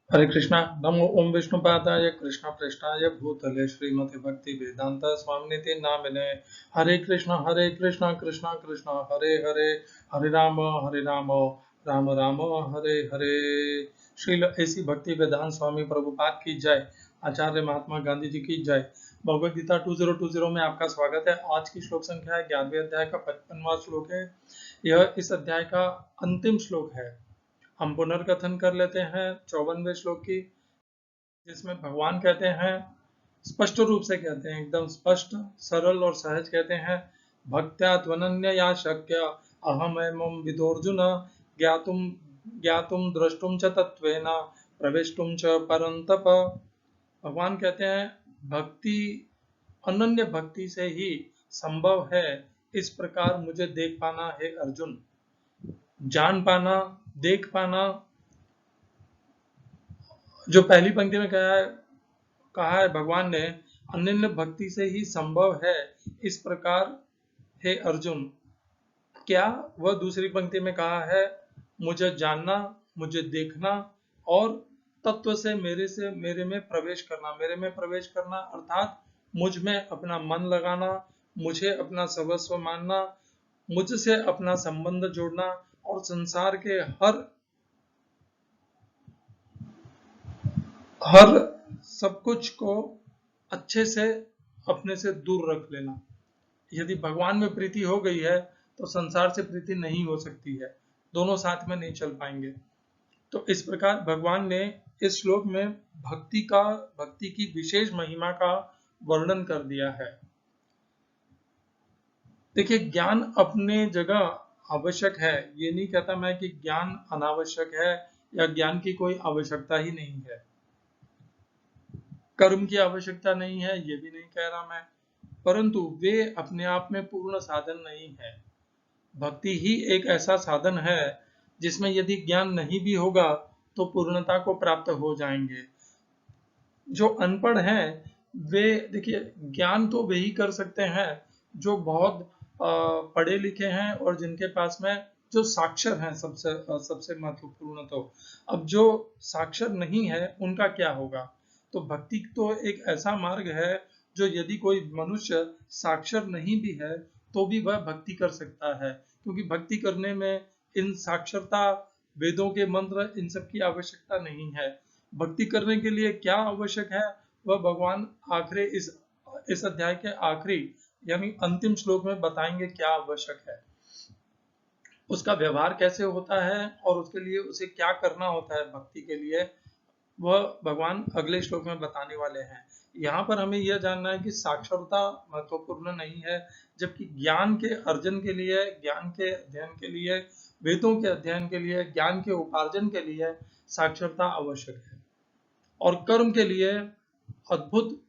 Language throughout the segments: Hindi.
हरे कृष्णा। नमो ओम विष्णुपादाय कृष्ण पृष्ठाय भूतले श्रीमते भक्ति वेदांत स्वामिनिति नामिने। हरे कृष्णा कृष्ण कृष्ण हरे हरे, हरे राम राम राम हरे हरे। श्रील ऐसी भक्ति वेदांत स्वामी प्रभुपाद की जय। आचार्य महात्मा गांधी जी की जय। भगवद गीता 2020 में आपका स्वागत है। आज की श्लोक संख्या 11वें अध्याय का 55वां श्लोक है। यह इस अध्याय का अंतिम श्लोक है। हम पुनर्कथन कर लेते हैं 54वें श्लोक की, जिसमें भगवान कहते हैं, स्पष्ट रूप से कहते हैं, एकदम स्पष्ट सरल और सहज कहते हैं, भक्त्या त्वनन्यया शक्य अहम एवं विदोर्जुन ज्ञातुम ज्ञातुम द्रष्टुम च तत्वेन प्रवेष्टुम च परंतप। भगवान कहते हैं, भक्ति अनन्य भक्ति से ही संभव है। इस प्रकार मुझे देख पाना है अर्जुन, जान पाना, देख पाना। जो पहली पंक्ति में कहा है भगवान ने, अनन्य भक्ति से ही संभव है इस प्रकार हे अर्जुन। क्या वह दूसरी पंक्ति में कहा है, मुझे जानना, मुझे देखना और तत्व से मेरे में प्रवेश करना। मेरे में प्रवेश करना अर्थात मुझ में अपना मन लगाना, मुझे अपना सर्वस्व मानना, मुझसे अपना संबंध जोड़ना और संसार के हर सब कुछ को अच्छे से अपने से दूर रख लेना। यदि भगवान में प्रीति हो गई है तो संसार से प्रीति नहीं हो सकती है, दोनों साथ में नहीं चल पाएंगे। तो इस प्रकार भगवान ने इस श्लोक में भक्ति की विशेष महिमा का वर्णन कर दिया है। देखिए, ज्ञान अपने जगह आवश्यक है, ये नहीं कहता मैं कि ज्ञान अनावश्यक है या ज्ञान की कोई आवश्यकता ही नहीं है। कर्म की आवश्यकता नहीं है, ये भी नहीं कह रहा मैं, परंतु वे अपने आप में पूर्ण साधन नहीं है। भक्ति ही एक ऐसा साधन है जिसमें यदि ज्ञान नहीं भी होगा तो पूर्णता को प्राप्त हो जाएंगे। जो अनपढ़ हैं वे, देखिए, ज्ञान तो वे ही कर सकते हैं जो बहुत पढ़े लिखे हैं और जिनके पास में जो साक्षर हैं, सबसे महत्वपूर्ण। तो अब जो साक्षर नहीं है उनका क्या होगा। तो भक्ति तो एक ऐसा मार्ग है जो यदि कोई मनुष्य साक्षर नहीं भी है तो भी वह भक्ति कर सकता है, क्योंकि भक्ति करने में इन साक्षरता, वेदों के मंत्र, इन सब की आवश्यकता नहीं है। भक्ति करने के लिए क्या आवश्यक है वह भगवान आखिरी इस अध्याय के आखिरी यानी अंतिम श्लोक में बताएंगे क्या आवश्यक है, उसका व्यवहार कैसे होता है और उसके लिए उसे क्या करना होता है भक्ति के लिए, वह भगवान अगले श्लोक में बताने वाले हैं। यहाँ पर हमें यह जानना है कि साक्षरता महत्वपूर्ण नहीं है, जबकि ज्ञान के अर्जन के लिए, ज्ञान के अध्ययन के लिए, वेदों के अध्ययन के लिए, ज्ञान के उपार्जन के लिए साक्षरता आवश्यक है। और कर्म के लिए अद्भुत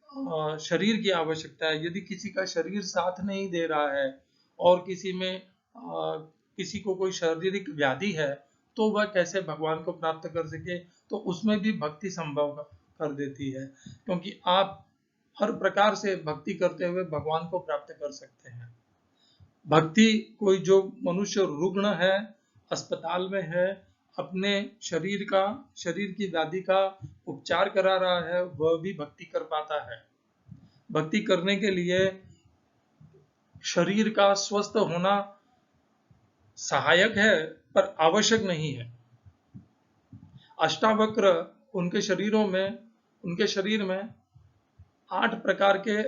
शरीर की आवश्यकता है। यदि किसी का शरीर साथ नहीं दे रहा है और किसी को कोई शारीरिक व्याधि है तो वह कैसे भगवान को प्राप्त कर सके। तो उसमें भी भक्ति संभव कर देती है, क्योंकि आप हर प्रकार से भक्ति करते हुए भगवान को प्राप्त कर सकते हैं। भक्ति, कोई जो मनुष्य रुग्ण है, अस्पताल में है, अपने शरीर की व्याधि का उपचार करा रहा है, वह भी भक्ति कर पाता है। भक्ति करने के लिए शरीर का स्वस्थ होना सहायक है पर आवश्यक नहीं है। अष्टावक्र, उनके शरीर में 8 प्रकार के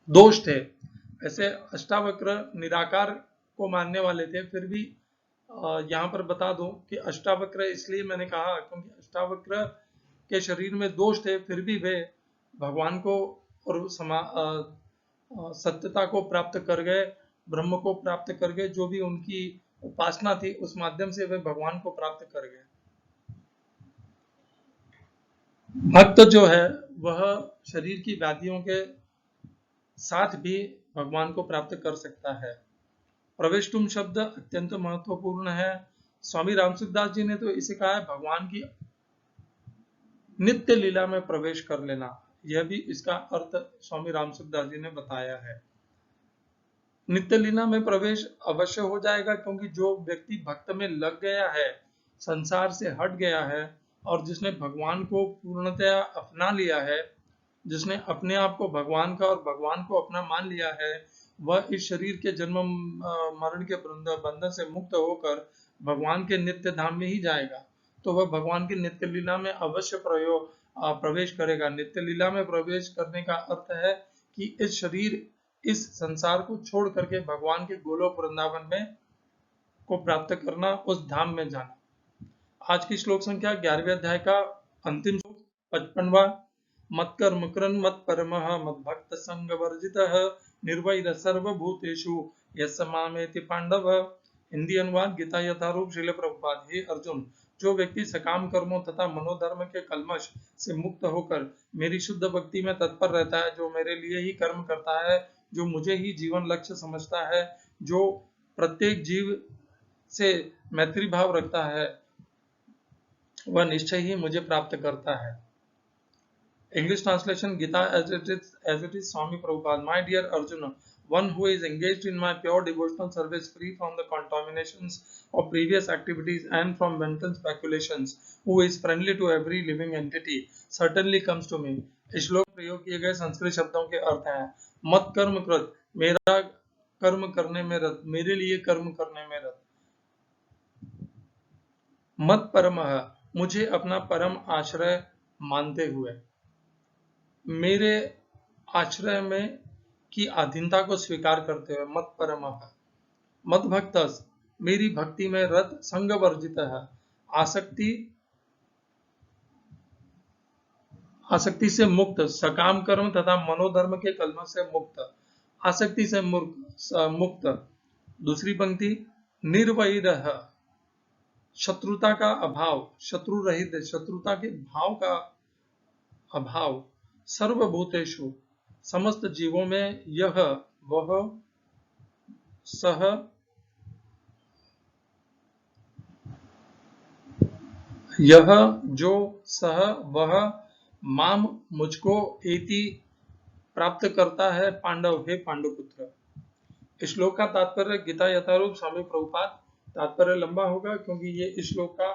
दोष थे। ऐसे अष्टावक्र निराकार को मानने वाले थे, फिर भी यहाँ पर बता दूं कि अष्टावक्र इसलिए मैंने कहा क्योंकि अष्टावक्र के शरीर में दोष थे, फिर भी वे भगवान को और सत्यता को प्राप्त कर गए, ब्रह्म को प्राप्त कर गए। जो भी उनकी उपासना थी उस माध्यम से वे भगवान को प्राप्त कर गए। भक्त जो है वह शरीर की व्याधियों के साथ भी भगवान को प्राप्त कर सकता है। प्रवेष्टुम शब्द अत्यंत महत्वपूर्ण है। स्वामी रामसुखदास जी ने तो इसे कहा है भगवान की नित्य लीला में प्रवेश कर लेना। यह भी इसका अर्थ स्वामी रामसुखदास जी ने बताया है। नित्य लीला में प्रवेश अवश्य हो जाएगा, क्योंकि जो व्यक्ति भक्त में लग गया है संसार से हट गया है और जिसने भगवान को पूर्णतया अपना लिया है, जिसने अपने आप को भगवान का और भगवान को अपना मान लिया है, वह इस शरीर के जन्म मरण के बंधन से मुक्त होकर भगवान के नित्य धाम में ही जाएगा। तो वह भगवान की नित्य लीला में अवश्य प्रवेश करेगा। नित्य लीला में प्रवेश करने का अर्थ है कि इस शरीर, इस संसार को छोड़ करके भगवान के गोलोक वृंदावन में को प्राप्त करना, उस धाम में जाना। आज की श्लोक संख्या 11वें अध्याय का अंतिम श्लोक 55वां। मत कर्म कृन् मत परमः मत भक्त संग वर्जितः निर्वैर सर्वभूतेषु यस्य मामेति पांडव। हिंदी अनुवाद गीता यथारूप श्रील प्रभुपाद। हे अर्जुन, जो व्यक्ति सकाम कर्मों तथा मनोधर्म के कल्मश से मुक्त होकर मेरी शुद्ध भक्ति में तत्पर रहता है, जो मेरे लिए ही कर्म करता है, जो मुझे ही जीवन लक्ष्य समझता है, जो प्रत्येक जीव से मैत्री भाव रखता है, वह निश्चय ही मुझे प्राप्त करता है। English translation Gita as it is Swami Prabhupada. My dear Arjuna, one who is engaged in my pure devotional service, free from the contaminations of previous activities and from mental speculations, who is friendly to every living entity, certainly comes to me. इस श्लोक में प्रयोग किए गए संस्कृत शब्दों के अर्थ हैं: मत कर्म कृत, मेरा कर्म करने में रत, मेरे लिए कर्म करने में रत। मत परमः, मुझे अपना परम आश्रय मानते हुए, मेरे आश्रय में की अधीनता को स्वीकार करते हुए। मत परमः। मत भक्तस्, मेरी भक्ति में रत, संग वर्जित है, आसक्ति से मुक्त, सकाम कर्म तथा मनोधर्म के कलमश से मुक्त, आसक्ति से मुक्त। दूसरी पंक्ति, निर्वैरः, शत्रुता का अभाव, शत्रु रहित, शत्रुता के भाव का अभाव, सर्वभूतेषु, समस्त जीवों में, यह वह सह, यह जो, सह वह, माम मुझको, एति प्राप्त करता है, पांडव हे पांडुपुत्र। इस श्लोक का तात्पर्य गीता यथारूप स्वामी प्रभुपाद। तात्पर्य लंबा होगा क्योंकि ये इस श्लोक का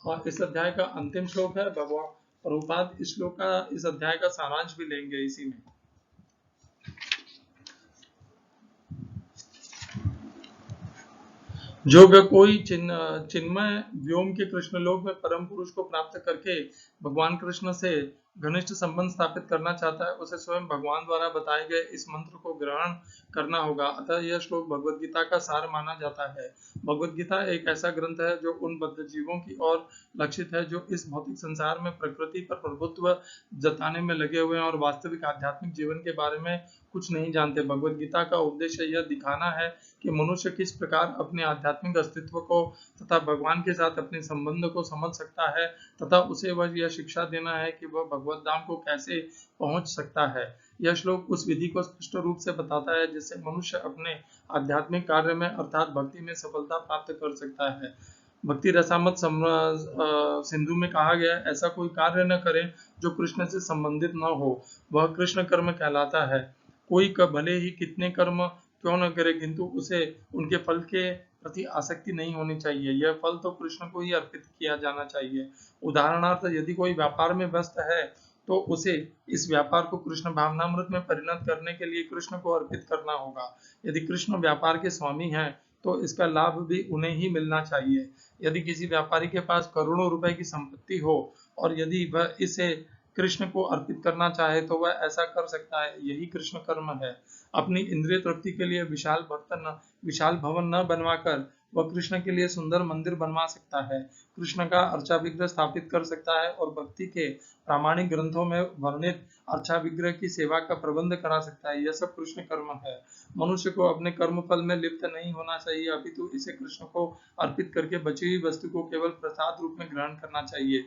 और इस अध्याय का अंतिम श्लोक है। भगवान प्रभुपाद इस श्लोक का, इस अध्याय का सारांश भी लेंगे इसी में। जो वे कोई चिन्मय व्योम के कृष्ण लोक में परम पुरुष को प्राप्त करके भगवान कृष्ण से घनिष्ठ संबंध स्थापित करना चाहता है, उसे स्वयं भगवान द्वारा बताए गए इस मंत्र को ग्रहण करना होगा। अतः यह श्लोक भगवद गीता का सार माना जाता है। भगवद गीता एक ऐसा ग्रंथ है जो उन बद्ध जीवों की ओर लक्षित है जो इस भौतिक संसार में प्रकृति पर प्रभुत्व जताने में लगे हुए हैं और वास्तविक आध्यात्मिक जीवन के बारे में कुछ नहीं जानते। भगवद गीता का उद्देश्य यह दिखाना है कि मनुष्य किस प्रकार अपने आध्यात्मिक अस्तित्व को तथा भगवान के साथ अपने संबंध को समझ सकता है तथा उसे वह यह शिक्षा देना है कि वह भगवत धाम को कैसे पहुंच सकता है। यह श्लोक उस विधि को स्पष्ट रूप से बताता है जिससे मनुष्य अपने आध्यात्मिक कार्य में अर्थात भक्ति में सफलता प्राप्त कर सकता है। भक्ति रसामत सिंधु में कहा गया, ऐसा कोई कार्य न करें जो कृष्ण से संबंधित न हो, वह कृष्ण कर्म कहलाता है। कोई भले ही कितने कर्म क्यों न करे, किंतु उसे उनके फल के प्रति आसक्ति नहीं होनी चाहिए। यह फल तो कृष्ण को ही अर्पित किया जाना चाहिए। उदाहरणार्थ, यदि कोई व्यापार में व्यस्त है तो उसे इस व्यापार को कृष्ण भावनामृत में परिणत करने के लिए कृष्ण को अर्पित करना होगा। यदि कृष्ण व्यापार के स्वामी हैं तो इसका लाभ भी उन्हें ही मिलना चाहिए। यदि किसी व्यापारी के पास करोड़ों रुपए की संपत्ति हो और यदि वह इसे कृष्ण को अर्पित करना चाहे तो वह ऐसा कर सकता है। यही कृष्ण कर्म है। अपनी इंद्रिय तृप्ति के लिए विशाल भवन न बनवाकर वह कृष्ण के लिए सुंदर मंदिर बनवा सकता है, कृष्ण का अर्चा विग्रह स्थापित कर सकता है और भक्ति के प्रामाणिक ग्रंथों में वर्णित अर्चा विग्रह की सेवा का प्रबंध करा सकता है। यह सब कृष्ण कर्म है। मनुष्य को अपने कर्म फल में लिप्त नहीं होना चाहिए, अपितु इसे कृष्ण को अर्पित करके बची हुई वस्तु को केवल प्रसाद रूप में ग्रहण करना चाहिए।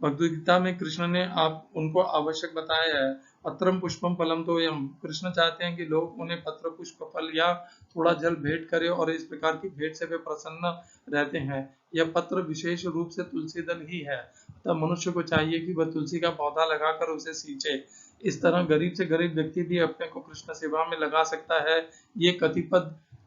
भगवद गीता में कृष्ण ने आप उनको आवश्यक बताया है। पत्रम पुष्पम फलम तोयम। कृष्ण चाहते हैं कि लोग उन्हें पत्र, पुष्प, फल या थोड़ा जल भेंट करें और इस प्रकार की भेंट से वे प्रसन्न रहते हैं। यह पत्र विशेष रूप से तुलसी दल ही है। अतः मनुष्य को चाहिए कि वह तुलसी का पौधा लगाकर उसे सींचे। इस तरह गरीब से गरीब व्यक्ति भी अपने को कृष्ण सेवा में लगा सकता है। ये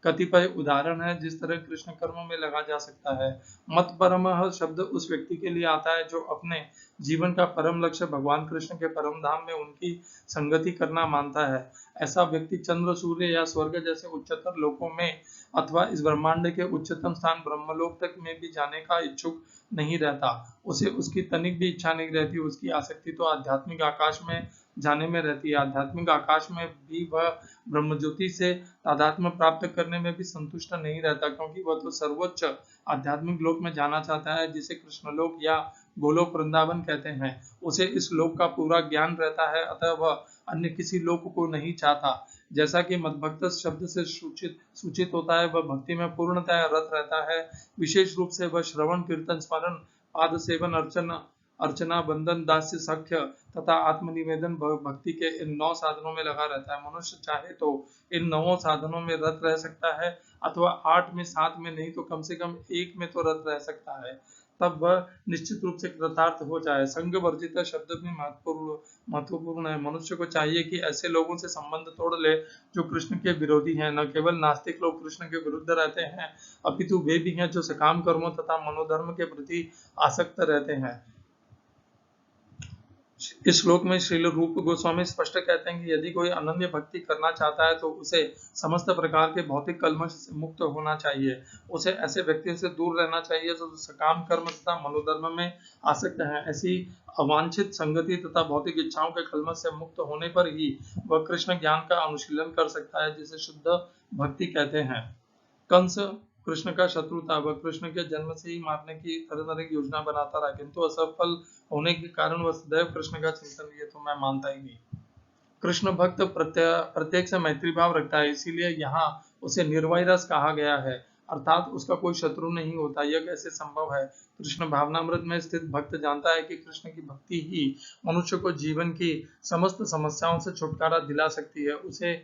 कतिपय उदाहरण है जिस तरह कृष्ण कर्म में लगा जा सकता है। मत परमः शब्द उस व्यक्ति के लिए आता है जो अपने जीवन का परम लक्ष्य भगवान कृष्ण के परम धाम में उनकी संगति करना मानता है। ऐसा व्यक्ति चंद्र, सूर्य या स्वर्ग जैसे उच्चतर लोकों में अथवा इस ब्रह्मांड के उच्चतम स्थान ब्रह्मलोक तक में भी जाने का इच्छुक नहीं रहता। उसे उसकी तनिक भी इच्छा नहीं रहती। उसकी आसक्ति तो आध्यात्मिक आकाश में जाने में रहती है। आध्यात्मिक आकाश में भी वह ब्रह्मज्योति से तादात्म्य प्राप्त करने में भी संतुष्ट नहीं रहता, क्योंकि वह तो सर्वोच्च आध्यात्मिक लोक में जाना चाहता है, जिसे कृष्णलोक या गोलोक वृंदावन कहते हैं। उसे इस लोक का पूरा ज्ञान रहता है, अतः वह अन्य किसी लोक को नहीं चाहता। जैसा कि मद्भक्त शब्द से सूचित होता है, वह भक्ति में पूर्णतः रत रहता है। विशेष रूप से वह श्रवण, कीर्तन, स्मरण, पाद सेवन, अर्चना, बंधन, दास्य, सख्य तथा आत्मनिवेदन भक्ति के इन 9 साधनों में लगा रहता है। मनुष्य चाहे तो इन 9 साधनों में रत रह सकता है, अथवा 8 में, 7 में नहीं तो कम से कम 1 में तो रत रह सकता है। तब वह निश्चित रूप से कृतार्थ हो जाए। संग वर्जित शब्द भी महत्वपूर्ण है। मनुष्य को चाहिए कि ऐसे लोगों से संबंध तोड़ ले जो कृष्ण के विरोधी हैं। न केवल नास्तिक लोग कृष्ण के विरुद्ध रहते हैं, अपितु वे भी हैं जो सकाम कर्मों तथा मनोधर्म के प्रति आसक्त रहते हैं। इस श्लोक में श्रील रूप गोस्वामी स्पष्ट कहते हैं कि यदि कोई अनन्य भक्ति करना चाहता है तो उसे समस्त प्रकार के भौतिक कलमश से मुक्त होना चाहिए। उसे ऐसे व्यक्तियों से दूर रहना चाहिए जो सकाम कर्म तथा मनोधर्म में आसक्त हैं। ऐसी अवांछित संगति तथा भौतिक इच्छाओं के कलमश से मुक्त होने पर ही वह कृष्ण ज्ञान का अनुशीलन कर सकता है, जिसे शुद्ध भक्ति कहते हैं। कंस कृष्ण का शत्रु था। वह कृष्ण के जन्म से ही मारने की तरह तरह की योजना बनाता रहा, किंतु असफल होने के कारण वह सदैव कृष्ण का चिंतन किए तो मैं मानता ही नहीं। कृष्ण भक्त प्रत्येक से मैत्री भाव रखता है, इसीलिए यहाँ उसे निर्वैरस कहा गया है, अर्थात उसका कोई शत्रु नहीं होता। यह कैसे संभव है? कृष्ण भावनामृत में स्थित भक्त जानता है कि कृष्ण की भक्ति ही मनुष्य को जीवन की समस्त समस्याओं से छुटकारा दिला सकती है। उसे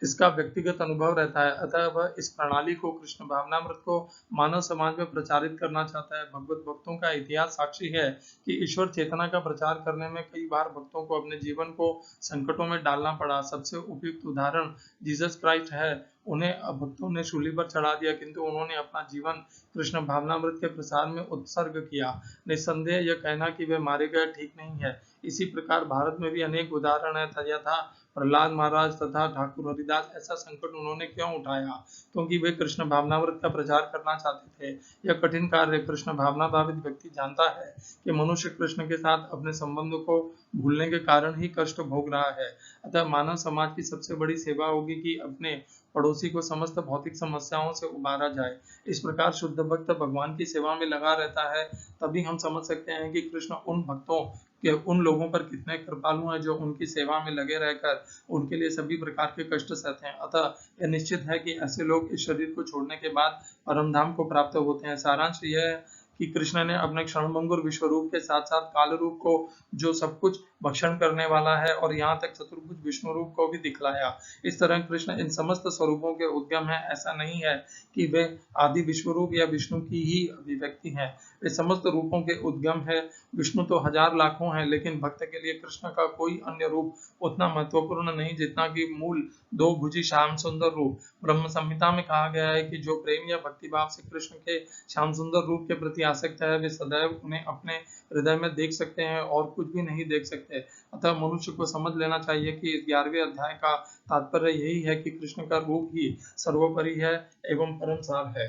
इसका व्यक्तिगत अनुभव रहता है, अतः वह इस प्रणाली को, कृष्ण भावनामृत को मानव समाज में प्रचारित करना चाहता है। भगवत भक्तों का इतिहास साक्षी है कि ईश्वर चेतना का प्रचार करने में कई बार भक्तों को अपने जीवन को संकटों में डालना पड़ा। सबसे उपयुक्त उदाहरण जीसस क्राइस्ट है। उन्हें भक्तों ने शूली पर चढ़ा दिया, किंतु उन्होंने अपना जीवन कृष्ण भावनामृत के प्रसार में उत्सर्ग किया। निस्संदेह यह कहना कि वे मारे गए ठीक नहीं है। इसी प्रकार भारत में भी अनेक उदाहरण है। यथा प्रहलाद महाराज तथा ठाकुर हरिदास, ऐसा संकट उन्होंने क्यों उठाया? क्योंकि वे कृष्ण भावनामृत का प्रचार करना चाहते थे। यह कठिन कार्य कृष्ण भावना भावित व्यक्ति जानता है कि मनुष्य कृष्ण के साथ अपने संबंधों को भूलने के कारण ही कष्ट भोग रहा है। अतः मानव समाज की सबसे बड़ी सेवा होगी कि अपने पड़ोसी को समस्त भौतिक समस्याओं से उबारा जाए। इस प्रकार शुद्ध भक्त भगवान की सेवा में लगा रहता है। तभी हम समझ सकते हैं कि कृष्ण उन भक्तों कि उन लोगों पर कितने कृपालु हैं जो उनकी सेवा में लगे रहकर उनके लिए सभी प्रकार के कष्ट सहते हैं। अतः यह निश्चित है कि ऐसे लोग इस शरीर को छोड़ने के बाद परमधाम को प्राप्त होते हैं। सारांश यह है कि कृष्ण ने अपने क्षणभंगुर विश्व रूप के साथ साथ काल रूप को, जो सब कुछ भक्षण करने वाला है, और यहाँ तक चतुर्भुज विष्णु रूप को भी दिखलाया। इस तरह कृष्ण इन समस्त स्वरूपों के उद्गम है। ऐसा नहीं है कि वे आदि विश्व रूप या विष्णु की ही अभिव्यक्ति है। वे समस्त रूपों के उद्गम है। विष्णु तो हजार लाखों हैं, लेकिन भक्त के लिए कृष्ण का कोई अन्य रूप उतना महत्वपूर्ण नहीं जितना कि मूल दो भुजी श्याम सुंदर रूप। ब्रह्म संहिता में कहा गया है कि जो प्रेम या भक्ति भाव से कृष्ण के श्याम सुंदर रूप के प्रति आसक्त है, वे सदैव उन्हें अपने हृदय में देख सकते हैं और कुछ भी नहीं देख सकते। अतः मनुष्य को समझ लेना चाहिए कि 11वें अध्याय का तात्पर्य यही है कि कृष्ण का रूप ही सर्वोपरि है एवं परम सार है।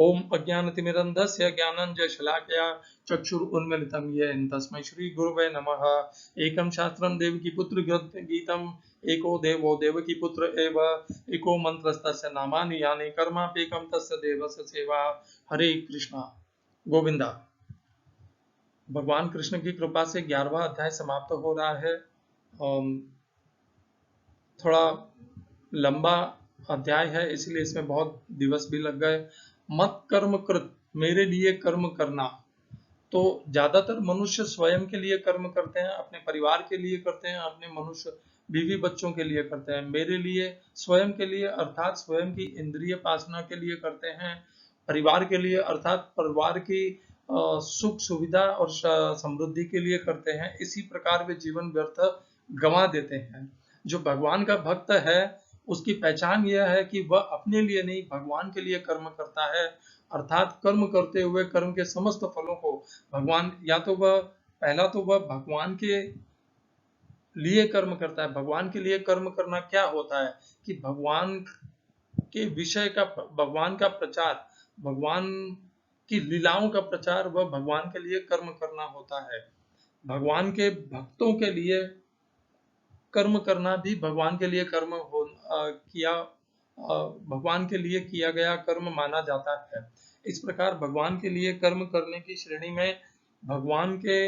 ओम अज्ञानतिमिरन्धस्य ज्ञानञ्जनशलाकया चक्षुरुन्मीलितं येन तस्मै श्रीगुरवे नमः। एकं शास्त्रं देवकीपुत्र गीतम् एको देवो देवकीपुत्र एव एको मन्त्रस्तस्य नामानि यानि कर्माप्येकं तस्य देवस्य सेवा। हरे कृष्णा। गोविंदा। भगवान कृष्ण की कृपा से 11वां अध्याय समाप्त हो रहा है। थोड़ा लंबा अध्याय है, इसलिए इसमें बहुत दिवस भी लग गए। मत कर्म कृत, मेरे लिए कर्म करना। तो ज्यादातर मनुष्य स्वयं के लिए कर्म करते हैं, अपने परिवार के लिए करते हैं, अपने मनुष्य बीवी बच्चों के लिए करते हैं। मेरे लिए, स्वयं के लिए अर्थात स्वयं की इंद्रिय पासना के लिए करते हैं। परिवार के लिए अर्थात परिवार की सुख सुविधा और समृद्धि के लिए करते हैं। इसी प्रकार वे जीवन व्यर्थ गंवा देते हैं। जो भगवान का भक्त है उसकी पहचान यह है कि वह अपने लिए नहीं भगवान के लिए कर्म करता है, अर्थात कर्म करते हुए कर्म के समस्त फलों को भगवान, या तो वह पहला तो वह भगवान के लिए कर्म करता है। भगवान के लिए कर्म करना क्या होता है कि भगवान के विषय का, भगवान का प्रचार, भगवान की लीलाओं का प्रचार, वह भगवान के लिए कर्म करना होता है। भगवान के भक्तों के लिए कर्म करना भी भगवान के लिए कर्म किया, भगवान के लिए किया गया कर्म माना जाता है। इस प्रकार भगवान के लिए कर्म करने की श्रेणी में भगवान के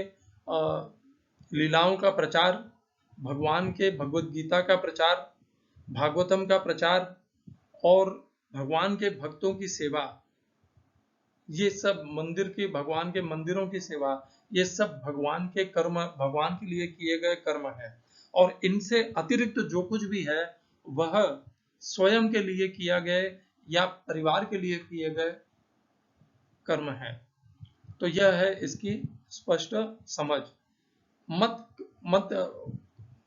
लीलाओं का प्रचार, भगवान के भगवत गीता का प्रचार, भागवतम का प्रचार और भगवान के भक्तों की सेवा, ये सब मंदिर की, भगवान के मंदिरों की सेवा, ये सब भगवान के कर्म, भगवान के लिए किए गए कर्म है। और इनसे अतिरिक्त जो कुछ भी है वह स्वयं के लिए किया गए या परिवार के लिए किए गए कर्म है। तो यह है इसकी स्पष्ट समझ। मत मत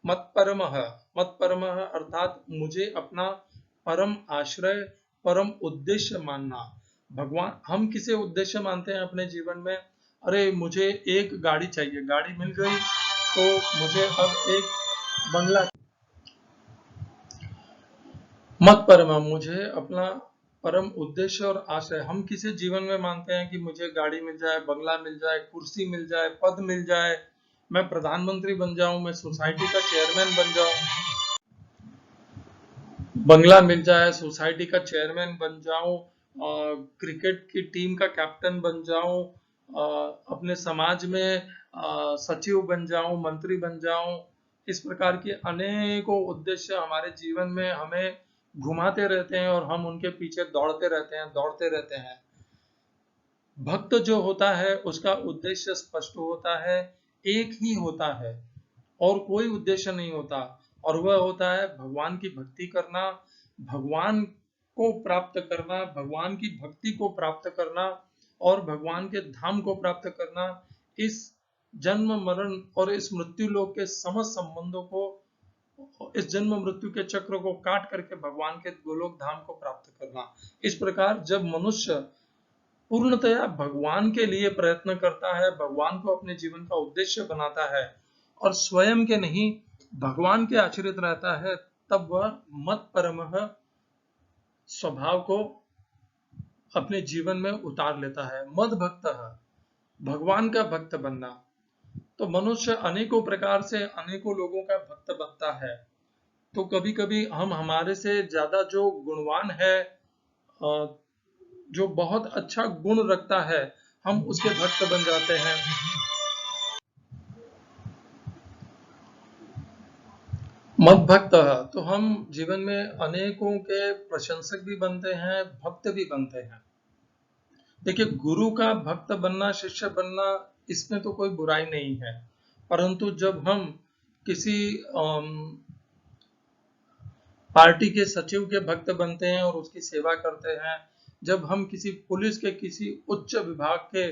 मत परमः, मत परमः अर्थात मुझे अपना परम आश्रय, परम उद्देश्य मानना। भगवान, हम किसे उद्देश्य मानते हैं अपने जीवन में? अरे मुझे एक गाड़ी चाहिए, गाड़ी मिल गई तो मुझे अब एक बंगला। मत परमः मुझे अपना परम उद्देश्य और आशय, हम किसे जीवन में मानते हैं कि मुझे गाड़ी मिल जाए, बंगला मिल जाए, कुर्सी मिल जाए, पद मिल जाए, मैं प्रधानमंत्री बन जाऊं, मैं सोसाइटी का चेयरमैन बन जाऊं, बंगला मिल जाए, सोसाइटी का चेयरमैन बन जाऊं, क्रिकेट की टीम का कैप्टन बन जाऊं, अपने समाज में सचिव बन जाऊं, मंत्री बन जाऊं। इस प्रकार के अनेकों उद्देश्य हमारे जीवन में हमें घुमाते रहते हैं और हम उनके पीछे दौड़ते रहते हैं। भक्त जो होता है उसका उद्देश्य स्पष्ट होता है, एक ही होता है और कोई उद्देश्य नहीं होता, और वह होता है भगवान की भक्ति करना, भगवान को प्राप्त करना, भगवान की भक्ति को प्राप्त करना और भगवान के धाम को प्राप्त करना। इस जन्म मरण और इस मृत्यु लोक के समस्त संबंधों को, इस जन्म मृत्यु के चक्र को काट करके भगवान के गोलोक धाम को प्राप्त करना। इस प्रकार जब मनुष्य पूर्णतया भगवान के लिए प्रयत्न करता है, भगवान को अपने जीवन का उद्देश्य बनाता है और स्वयं के नहीं भगवान के आश्रित रहता है, तब वह मत परमः स्वभाव को अपने जीवन में उतार लेता है। मद भक्त, भगवान का भक्त बनना। तो मनुष्य अनेकों प्रकार से अनेकों लोगों का भक्त बनता है। तो कभी कभी हम हमारे से ज्यादा जो गुणवान है, जो बहुत अच्छा गुण रखता है, हम उसके भक्त बन जाते हैं। मत भक्त, तो हम जीवन में अनेकों के प्रशंसक भी बनते हैं, भक्त भी बनते हैं। देखिए, गुरु का भक्त बनना, शिष्य बनना, इसमें तो कोई बुराई नहीं है, परंतु जब हम किसी पार्टी के सचिव के भक्त बनते हैं और उसकी सेवा करते हैं, जब हम किसी पुलिस के किसी उच्च विभाग के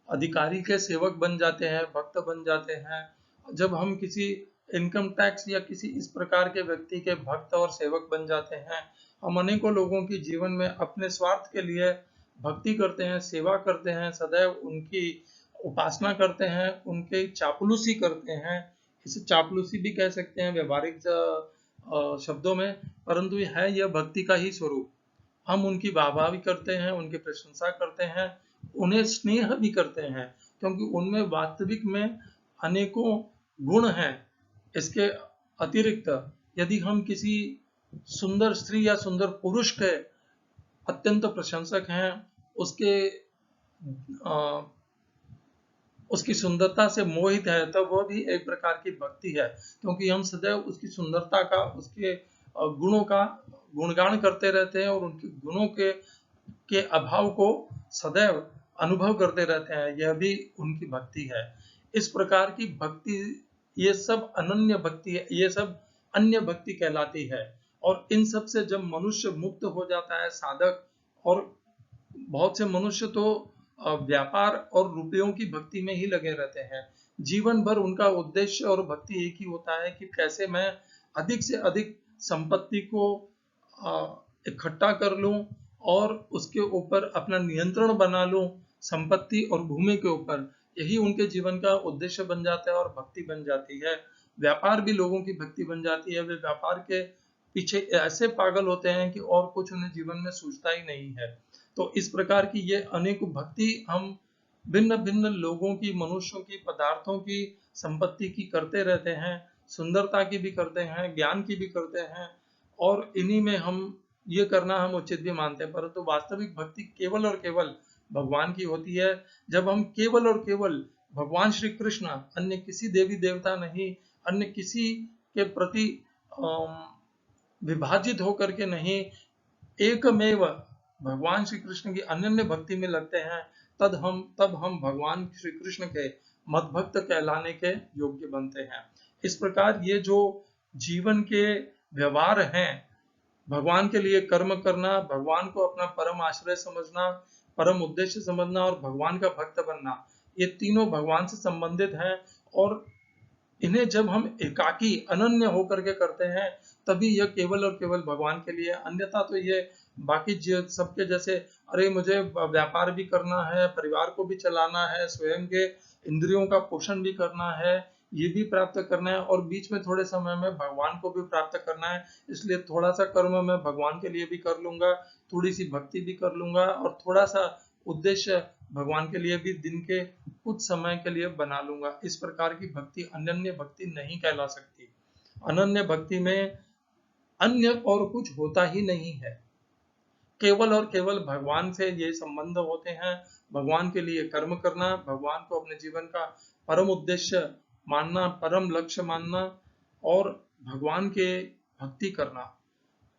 अधिकारी के सेवक बन जाते हैं, भक्त बन जाते हैं, जब हम किसी इनकम टैक्स या किसी इस प्रकार के व्यक्ति के भक्त और सेवक बन जाते हैं, हम अनेकों लोगों की जीवन में अपने स्वार्थ के लिए भक्ति करते हैं, सेवा करते हैं, सदैव उनकी उपासना करते हैं, उनके चापलूसी करते हैं। इसे चापलूसी भी कह सकते हैं व्यवहारिक शब्दों में, परंतु है यह भक्ति का ही स्वरूप। हम उनकी वाहवाही भी करते हैं, उनकी प्रशंसा करते हैं, उन्हें स्नेह भी करते हैं, क्योंकि उनमें वास्तविक में अनेकों गुण हैं। इसके अतिरिक्त यदि हम किसी सुंदर स्त्री या सुंदर पुरुष के अत्यंत प्रशंसक हैं, उसकी सुंदरता से मोहित है, तब वह भी एक प्रकार की भक्ति है, क्योंकि हम सदैव उसकी सुंदरता का, उसके गुणों का गुणगान करते रहते हैं और उनके गुणों के अभाव को सदैव अनुभव करते रहते हैं। यह भी उनकी भक्ति है। इस प्रकार की भक्ति, ये सब अनन्य भक्ति है, ये सब अन्य भक्ति कहलाती है। और इन सब से जब मनुष्य मुक्त हो जाता है, साधक, और बहुत से मनुष्य तो व्यापार और रुपयों की भक्ति में ही लगे रहते हैं, जीवन भर उनका उद्देश्य और भक्ति एक ही होता है कि कैसे मैं अधिक से अधिक संपत्ति को इकट्ठा कर लूं और उसके ऊपर अपना नियंत्रण बना लूं, संपत्ति और भूमि के ऊपर। यही उनके जीवन का उद्देश्य बन जाता है और भक्ति बन जाती है। व्यापार भी लोगों की भक्ति बन जाती है। वे व्यापार के पीछे ऐसे पागल होते हैं कि और कुछ उन्हें जीवन में सूझता ही नहीं है। तो इस प्रकार की ये अनेक भक्ति हम भिन्न भिन्न लोगों की, मनुष्यों की, पदार्थों की, संपत्ति की करते रहते हैं, सुंदरता की भी करते हैं, ज्ञान की भी करते हैं, और इन्हीं में हम ये करना हम उचित भी मानते हैं। परंतु वास्तविक भक्ति केवल और केवल भगवान की होती है। जब हम केवल और केवल भगवान श्री कृष्ण, अन्य किसी देवी देवता नहीं, अन्य किसी के प्रति विभाजित होकर के नहीं, एकमेव भगवान श्री कृष्ण की अनन्य भक्ति में लगते हैं, तब हम भगवान श्री कृष्ण के मद्भक्त कहलाने के योग्य बनते हैं। इस प्रकार ये जो जीवन के व्यवहार हैं, भगवान के लिए कर्म करना, भगवान को अपना परम आश्रय समझना, परम उद्देश्य समझना और भगवान का भक्त बनना, ये तीनों भगवान से संबंधित हैं। और इन्हें जब हम एकाकी अनन्य होकर के करते हैं, तभी यह केवल और केवल भगवान के लिए। अन्यथा तो ये बाकी सबके जैसे, अरे मुझे व्यापार भी करना है, परिवार को भी चलाना है, स्वयं के इंद्रियों का पोषण भी करना है, ये भी प्राप्त करना है, और बीच में थोड़े समय में भगवान को भी प्राप्त करना है, इसलिए थोड़ा सा कर्म मैं भगवान के लिए भी कर लूंगा, थोड़ी सी भक्ति भी कर लूंगा, और थोड़ा सा उद्देश्य भगवान के लिए भी दिन के कुछ समय के लिए बना लूंगा। इस प्रकार की भक्ति अनन्य भक्ति नहीं कहला सकती। अनन्य भक्ति में अन्य और कुछ होता ही नहीं है, केवल और केवल भगवान से ये संबंध होते हैं। भगवान के लिए कर्म करना, भगवान को अपने जीवन का परम उद्देश्य मानना, परम लक्ष्य मानना, और भगवान के भक्ति करना।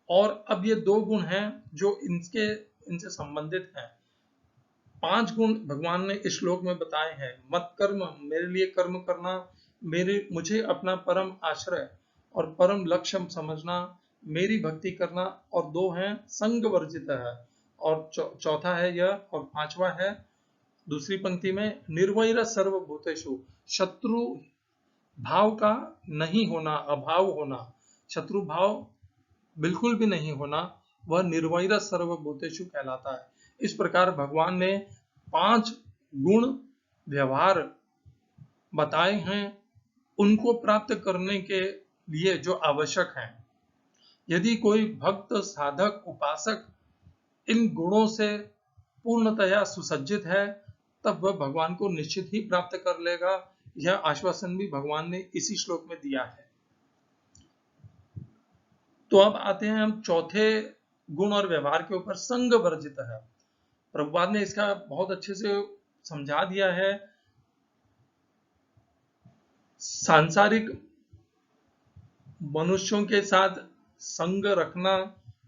और अब ये दो गुण हैं जो इनसे संबंधित हैं। 5 गुण भगवान ने इस श्लोक में बताए हैं। मत कर्म, मेरे लिए कर्म करना, मुझे अपना परम आश्रय और परम लक्ष्य समझना, मेरी भक्ति करना, और 2 हैं संग वर्जित है, और चौथा है यह, और 5वां है दूसरी पंक्ति में, निर्वैर सर्वभूतेषु, शत्रु भाव का नहीं होना, अभाव होना, शत्रु भाव बिल्कुल भी नहीं होना, वह निर्वैर सर्वभूतेषु कहलाता है। इस प्रकार भगवान ने 5 गुण व्यवहार बताए हैं, उनको प्राप्त करने के लिए जो आवश्यक है। यदि कोई भक्त, साधक, उपासक इन गुणों से पूर्णतया सुसज्जित है, तब वह भगवान को निश्चित ही प्राप्त कर लेगा। यह आश्वासन भी भगवान ने इसी श्लोक में दिया है। तो अब आते हैं हम चौथे गुण और व्यवहार के ऊपर, संग वर्जित है। प्रभुपाद ने इसका बहुत अच्छे से समझा दिया है। सांसारिक मनुष्यों के साथ संग रखना,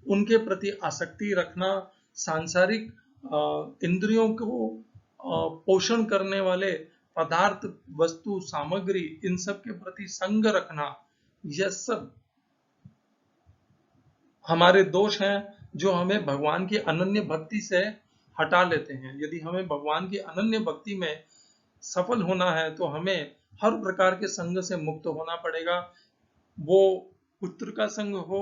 उनके प्रति आसक्ति रखना, सांसारिक इंद्रियों को पोषण करने वाले पदार्थ, वस्तु, सामग्री, इन सब के प्रति संग रखना, यह सब हमारे दोष हैं जो हमें भगवान की अनन्य भक्ति से हटा लेते हैं। यदि हमें भगवान की अनन्य भक्ति में सफल होना है तो हमें हर प्रकार के संग से मुक्त होना पड़ेगा। वो पुत्र का संग हो,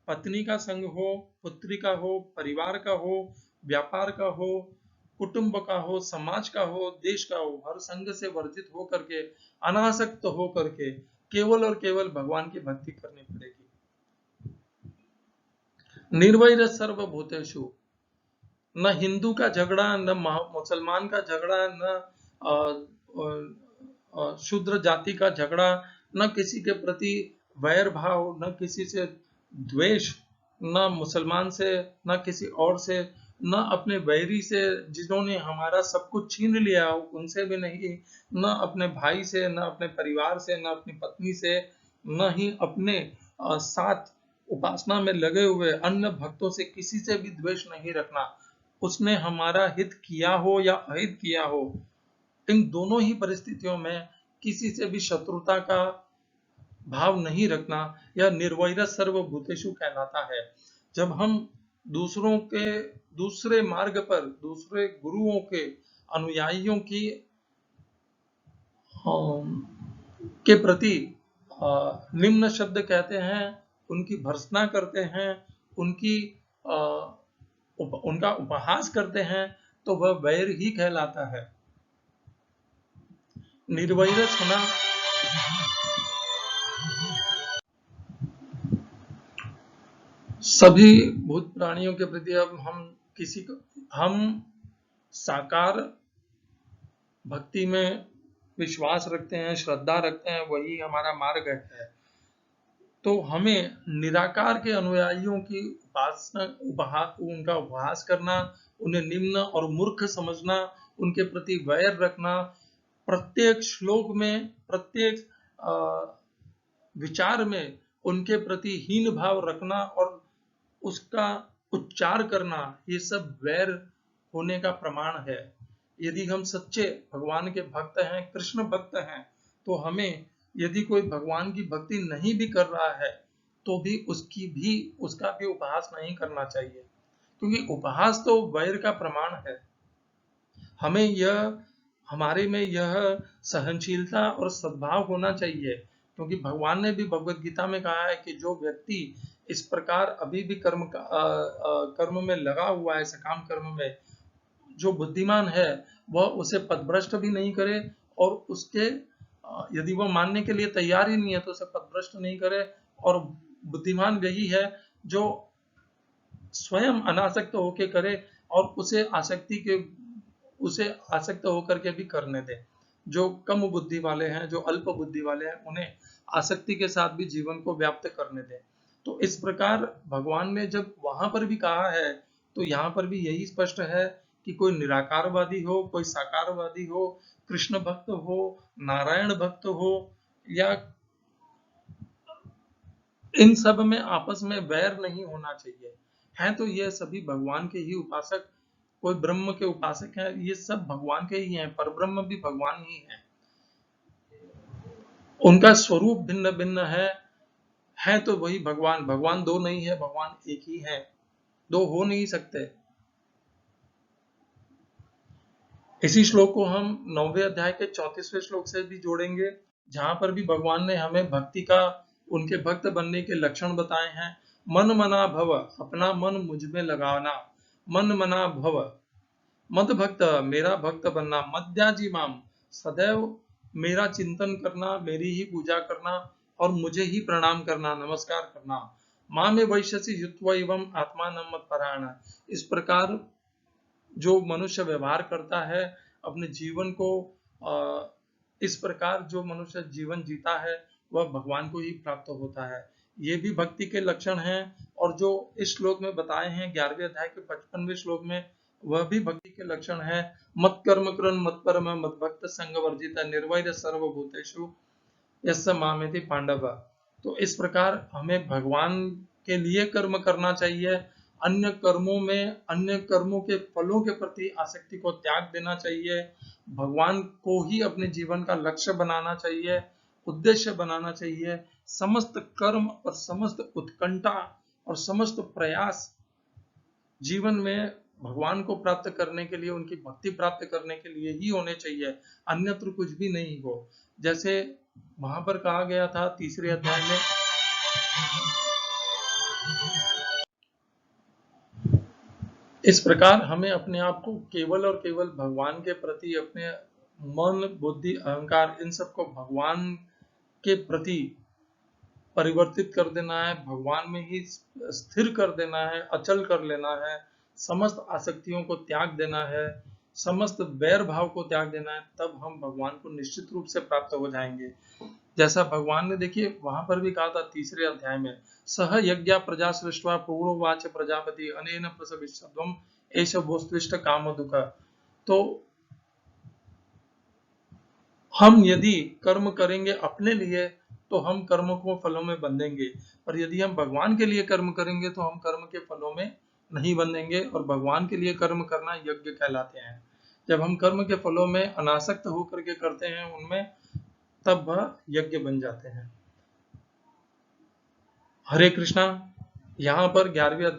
पत्नी का संग हो, पुत्री का हो, परिवार का हो, व्यापार का हो, कुटुंब का हो, समाज का हो, देश का हो, हर संग से वर्जित हो करके, अनासक्त हो करके केवल और केवल भगवान की भक्ति करनी पड़ेगी। निर्वैर सर्वभूतेषु, न हिंदू का झगड़ा, न मुसलमान का झगड़ा, न शूद्र जाति का झगड़ा, न किसी के प्रति वैर भाव, न किसी से द्वेष, न मुसलमान से, न किसी और से, न अपने वैरी से जिन्होंने हमारा सब कुछ छीन लिया उनसे भी नहीं, न अपने भाई से, न अपने परिवार से, न अपनी पत्नी से, न ही अपने साथ उपासना में लगे हुए अन्य भक्तों से किसी से भी द्वेष नहीं रखना। उसने हमारा हित किया हो या अहित किया हो, इन दोनों ही परिस्थितियों में किसी से भी शत्रुता का भाव नहीं रखना, यह निर्वैर सर्वभूतेषु कहलाता है। जब हम दूसरे मार्ग पर, दूसरे गुरुओं के अनुयायियों की के प्रति निम्न शब्द कहते हैं, उनकी भर्त्सना करते हैं, उनकी उनका उपहास करते हैं तो वह वैर ही कहलाता है। निर्वैरस होना सभी भूत प्राणियों के प्रति, अब हम साकार भक्ति में विश्वास रखते हैं, श्रद्धा रखते हैं, वही हमारा मार्ग है। तो हमें निराकार के अनुयायियों की उनका उपहास करना, उन्हें निम्न और मूर्ख समझना, उनके प्रति वैर रखना, प्रत्येक श्लोक में, प्रत्येक विचार में उनके प्रति हीन भाव रखना और उसका उच्चार करना, ये सब वैर होने का प्रमाण है। यदि हम सच्चे भगवान के भक्त हैं, कृष्ण भक्त हैं, तो हमें यदि कोई भगवान की भक्ति नहीं भी कर रहा है तो भी उसका भी उपहास नहीं करना चाहिए, क्योंकि उपहास तो वैर का प्रमाण है। हमारे में यह सहनशीलता और सद्भाव होना चाहिए, क्योंकि भगवान ने भी भगवत गीता में कहा है कि जो व्यक्ति इस प्रकार अभी भी कर्म में लगा हुआ है, सकाम कर्म में, जो बुद्धिमान है वह उसे पथभ्रष्ट भी नहीं करे, और उसके यदि वह मानने के लिए तैयार ही नहीं है तो उसे पथभ्रष्ट नहीं करे। और बुद्धिमान वही है जो स्वयं अनासक्त होकर करे और उसे आसक्त होकर के भी करने दे। जो कम बुद्धि वाले हैं, जो अल्प बुद्धि वाले हैं, उन्हें आसक्ति के साथ भी जीवन को व्याप्त करने दे। तो इस प्रकार भगवान ने जब वहां पर भी कहा है तो यहाँ पर भी यही स्पष्ट है कि कोई निराकारवादी हो, कोई साकारवादी हो, कृष्ण भक्त हो, नारायण भक्त हो, या इन सब में आपस में वैर नहीं होना चाहिए। हैं तो ये सभी भगवान के ही उपासक, कोई ब्रह्म के उपासक हैं, ये सब भगवान के ही हैं, परब्रह्म भी भगवान ही है। उनका स्वरूप भिन्न भिन्न है तो वही भगवान। भगवान दो नहीं है, भगवान एक ही है, दो हो नहीं सकते। इसी श्लोक को हम 9वें अध्याय के 34वें श्लोक से भी जोड़ेंगे, जहां पर भी भगवान ने हमें भक्ति का, उनके भक्त बनने के लक्षण बताए हैं। मन मना भव, अपना मन मुझ में लगाना। मन मना भव, मद भक्त, मेरा भक्त बनना। मद्याजी माम, सदैव मेरा चिंतन करना, मेरी ही पूजा करना और मुझे ही प्रणाम करना, नमस्कार करना। माँ में वैश्यसी युत्व एवं आत्मा मत परायण। इस प्रकार जो मनुष्य व्यवहार करता है अपने जीवन को, इस प्रकार जो मनुष्य जीवन जीता है वह भगवान को ही प्राप्त होता है। ये भी भक्ति के लक्षण हैं, और जो इस श्लोक में बताए हैं 11वें अध्याय के 55वें श्लोक में, वह भी भक्ति के लक्षण है। मत कर्म कृन मत परम मत भक्त संग वर्जित निर्वैर सर्वभूतेषु यस्य मामेति पांडव। तो इस प्रकार हमें भगवान के लिए कर्म करना चाहिए, अन्य कर्मों के फलों के प्रति आसक्ति को त्याग देना चाहिए, भगवान को ही अपने जीवन का लक्ष्य बनाना चाहिए, उद्देश्य बनाना चाहिए। समस्त कर्म और समस्त उत्कंठा और समस्त प्रयास जीवन में भगवान को प्राप्त करने के लिए, उनकी भक्ति प्राप्त करने के लिए ही होने चाहिए, अन्यत्र कुछ भी नहीं हो। जैसे वहां पर कहा गया था 3रे अध्याय में, इस प्रकार हमें अपने आप को केवल और केवल भगवान के प्रति, अपने मन बुद्धि अहंकार इन सबको भगवान के प्रति परिवर्तित कर देना है, भगवान में ही स्थिर कर देना है, अचल कर लेना है, समस्त आसक्तियों को त्याग देना है, समस्त वैर भाव को त्याग देना है, तब हम भगवान को निश्चित रूप से प्राप्त हो जाएंगे। जैसा भगवान ने, देखिए वहां पर भी कहा था 3रे अध्याय में, सह यज्ञ प्रजा सृष्ट्वा पूर्ववाच प्रजापति अनेन प्रसविष्यध्वम एष भोस्त्विष्ट काम दुख। तो हम यदि कर्म करेंगे अपने लिए तो हम कर्म को फलों में बंधेंगे, और यदि हम भगवान के लिए कर्म करेंगे तो हम कर्म के फलों में नहीं बंधेंगे। और भगवान के लिए कर्म करना यज्ञ कहलाते हैं। जब हम कर्म के फलों में अनासक्त होकर के करते हैं उनमें, तब वह यज्ञ बन जाते हैं। हरे कृष्णा। यहाँ पर 11वां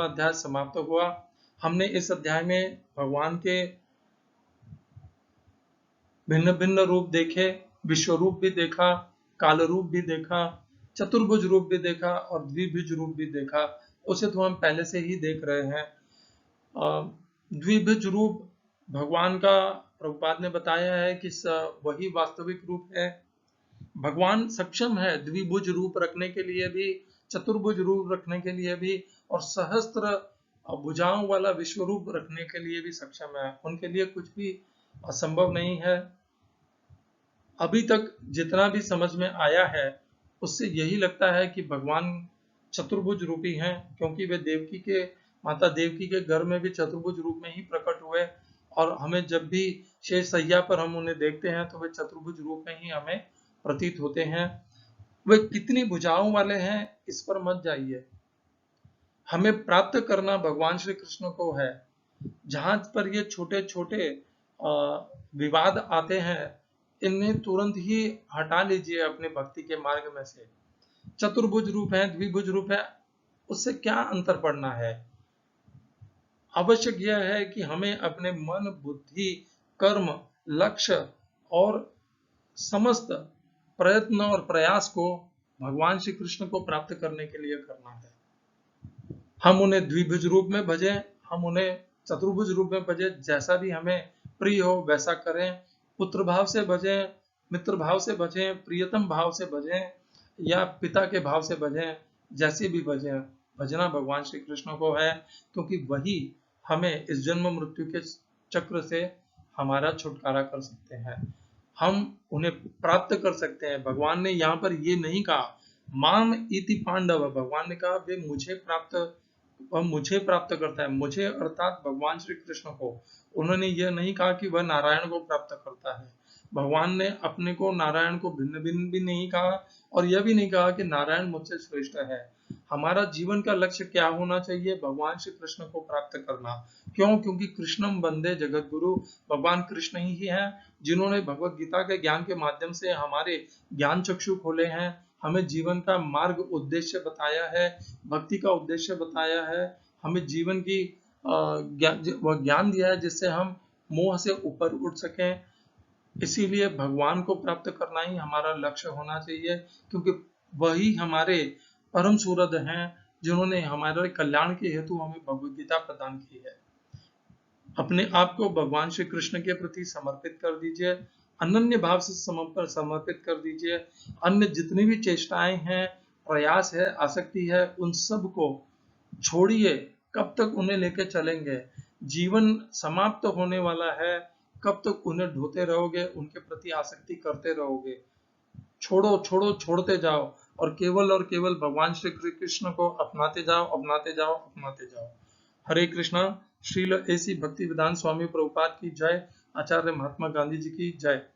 अध्याय समाप्त हुआ। हमने इस अध्याय में भगवान के भिन्न भिन्न रूप देखे, विश्व रूप भी देखा, काल रूप भी देखा, चतुर्भुज रूप भी देखा और द्विभुज रूप भी देखा, उसे तो हम पहले से ही देख रहे हैं। द्विभुज रूप भगवान का प्रभुपाद ने बताया है कि वही वास्तविक रूप है। भगवान सक्षम है द्विभुज रूप रखने के लिए भी, चतुर्भुज रूप रखने के लिए भी, और सहस्त्र भुजाओं वाला विश्व रूप रखने के लिए भी सक्षम है। उनके लिए कुछ भी असंभव नहीं है। अभी तक जितना भी समझ में आया है उससे यही लगता है कि भगवान चतुर्भुज रूपी हैं, क्योंकि वे देवकी के माता देवकी के घर में भी चतुर्भुज रूप में ही प्रकट हुए, और हमें जब भी शेष सैया पर हम उन्हें देखते हैं तो वे चतुर्भुज रूप में ही हमें प्रतीत होते हैं। वे कितनी भुजाओं वाले हैं इस पर मत जाइए, हमें प्राप्त करना भगवान श्री कृष्ण को है। जहां पर ये छोटे छोटे विवाद आते हैं, इन्हें तुरंत ही हटा लीजिए अपने भक्ति के मार्ग में से। चतुर्भुज रूप है, द्विभुज रूप है, उससे क्या अंतर पड़ना है। आवश्यक यह है कि हमें अपने मन, बुद्धि, कर्म, लक्ष्य और समस्त प्रयत्न और प्रयास को भगवान श्री कृष्ण को प्राप्त करने के लिए करना है। हम उन्हें द्विभुज रूप में भजें, हम उन्हें चतुर्भुज रूप में भजें, जैसा भी हमें प्रिय हो वैसा करें। पुत्र भाव से भजें, मित्र भाव से भजें, प्रियतम भाव से भजें, या पिता के भाव से भजें, जैसे भी भजें, भजना भगवान श्री कृष्ण को है, क्योंकि वही हमें इस जन्म मृत्यु के चक्र से हमारा छुटकारा कर सकते हैं। हम उन्हें प्राप्त कर सकते हैं। भगवान ने यहाँ पर ये नहीं कहा माम इति पांडव, भगवान ने कहा वे मुझे प्राप्त करता है, मुझे अर्थात भगवान श्री कृष्ण को। उन्होंने यह नहीं कहा कि वह नारायण को प्राप्त करता है। भगवान ने अपने को नारायण को भिन्न भिन्न भी नहीं कहा, और यह भी नहीं कहा कि नारायण मुझसे श्रेष्ठ है। हमारा जीवन का लक्ष्य क्या होना चाहिए? भगवान श्री कृष्ण को प्राप्त करना। क्यों? क्योंकि कृष्णम वंदे जगत गुरु, भगवान कृष्ण ही हैं जिन्होंने भगवत गीता के ज्ञान के माध्यम से हमारे ज्ञान चक्षु खोले हैं, हमें जीवन का मार्ग उद्देश्य बताया है, भक्ति का उद्देश्य बताया है, हमें जीवन की ज्ञान दिया है जिससे हम मोह से ऊपर उठ सकें। इसीलिए भगवान को प्राप्त करना ही हमारा लक्ष्य होना चाहिए, क्योंकि वही हमारे परम सूरद हैं जिन्होंने हमारे कल्याण के हेतु हमें भगवत गीता प्रदान की है। अपने आप को भगवान श्री कृष्ण के प्रति समर्पित कर दीजिए, अनन्य भाव से समर्पित कर दीजिए। अन्य जितनी भी चेष्टाएं हैं, प्रयास है, आसक्ति है, उन सब को छोड़िए। कब तक उन्हें लेके चलेंगे? जीवन समाप्त होने वाला है, कब तक उन्हें ढोते रहोगे, उनके प्रति आसक्ति करते रहोगे? छोड़ो छोड़ो, छोड़ते जाओ, और केवल भगवान श्री कृष्ण को अपनाते जाओ, अपनाते जाओ, अपनाते जाओ। हरे कृष्णा। श्रील एसी भक्ति वेदांत स्वामी प्रभुपाद की जय। आचार्य महात्मा गांधी जी की जय।